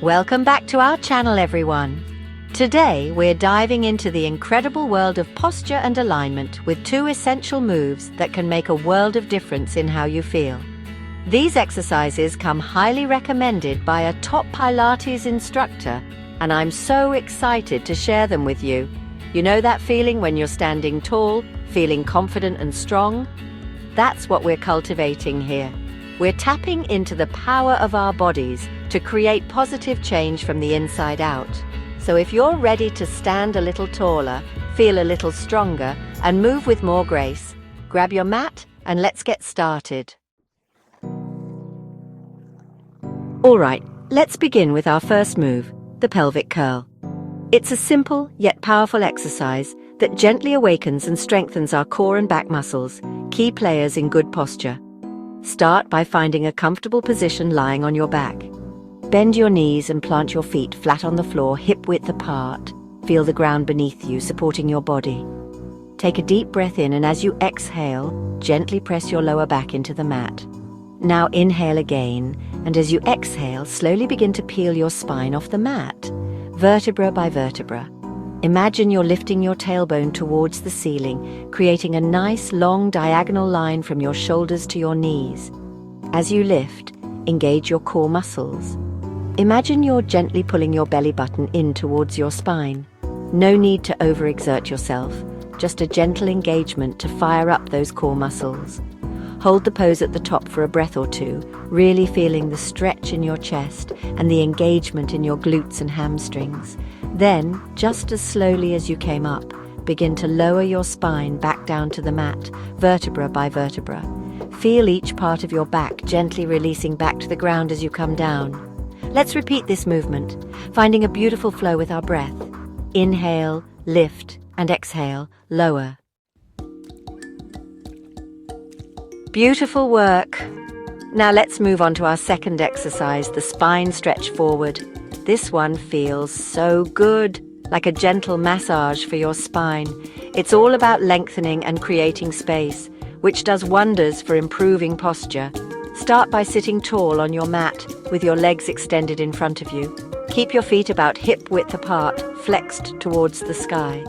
Welcome back to our channel, everyone. Today, we're diving into the incredible world of posture and alignment with 2 essential moves that can make a world of difference in how you feel. These exercises come highly recommended by a top Pilates instructor, and I'm so excited to share them with you. You know that feeling when you're standing tall, feeling confident and strong? That's what we're cultivating here. We're tapping into the power of our bodies to create positive change from the inside out. So if you're ready to stand a little taller, feel a little stronger, and move with more grace, grab your mat and let's get started. All right, let's begin with our first move, the pelvic curl. It's a simple yet powerful exercise that gently awakens and strengthens our core and back muscles, key players in good posture. Start by finding a comfortable position lying on your back. Bend your knees and plant your feet flat on the floor, hip-width apart. Feel the ground beneath you supporting your body. Take a deep breath in, and as you exhale, gently press your lower back into the mat. Now inhale again, and as you exhale, slowly begin to peel your spine off the mat, vertebra by vertebra. Imagine you're lifting your tailbone towards the ceiling, creating a nice long diagonal line from your shoulders to your knees. As you lift, engage your core muscles. Imagine you're gently pulling your belly button in towards your spine. No need to overexert yourself, just a gentle engagement to fire up those core muscles. Hold the pose at the top for a breath or two, really feeling the stretch in your chest and the engagement in your glutes and hamstrings. Then, just as slowly as you came up, begin to lower your spine back down to the mat, vertebra by vertebra. Feel each part of your back gently releasing back to the ground as you come down. Let's repeat this movement, finding a beautiful flow with our breath. Inhale, lift, and exhale, lower. Beautiful work. Now let's move on to our second exercise, the spine stretch forward. This one feels so good, like a gentle massage for your spine. It's all about lengthening and creating space, which does wonders for improving posture. Start by sitting tall on your mat with your legs extended in front of you. Keep your feet about hip-width apart, flexed towards the sky.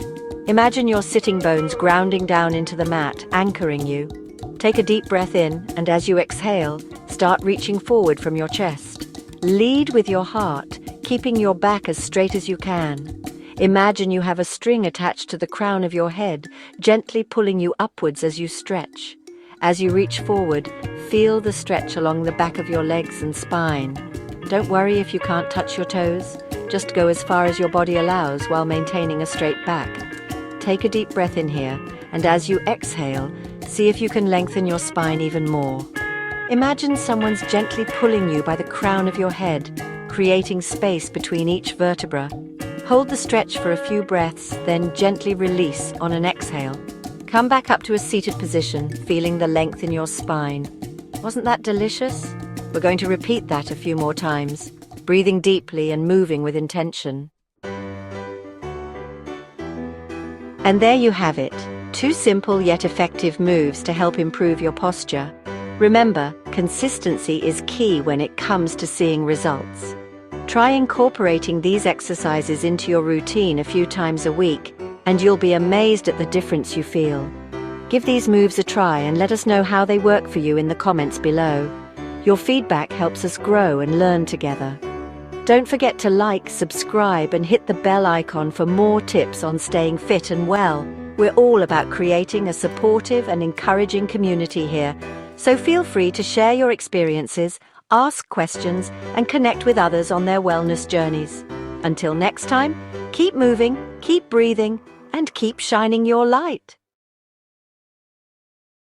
Imagine your sitting bones grounding down into the mat, anchoring you. Take a deep breath in, and as you exhale, start reaching forward from your chest. Lead with your heart, keeping your back as straight as you can. Imagine you have a string attached to the crown of your head, gently pulling you upwards as you stretch. As you reach forward, feel the stretch along the back of your legs and spine. Don't worry if you can't touch your toes. Just go as far as your body allows while maintaining a straight back. Take a deep breath in here, and as you exhale, see if you can lengthen your spine even more. Imagine someone's gently pulling you by the crown of your head, creating space between each vertebra. Hold the stretch for a few breaths, then gently release on an exhale. Come back up to a seated position, feeling the length in your spine. Wasn't that delicious? We're going to repeat that a few more times, breathing deeply and moving with intention. And there you have it, 2 simple yet effective moves to help improve your posture. Remember, consistency is key when it comes to seeing results. Try incorporating these exercises into your routine a few times a week, and you'll be amazed at the difference you feel. Give these moves a try and let us know how they work for you in the comments below. Your feedback helps us grow and learn together. Don't forget to like, subscribe, and hit the bell icon for more tips on staying fit and well. We're all about creating a supportive and encouraging community here, so feel free to share your experiences, ask questions, and connect with others on their wellness journeys. Until next time, keep moving, keep breathing, and keep shining your light.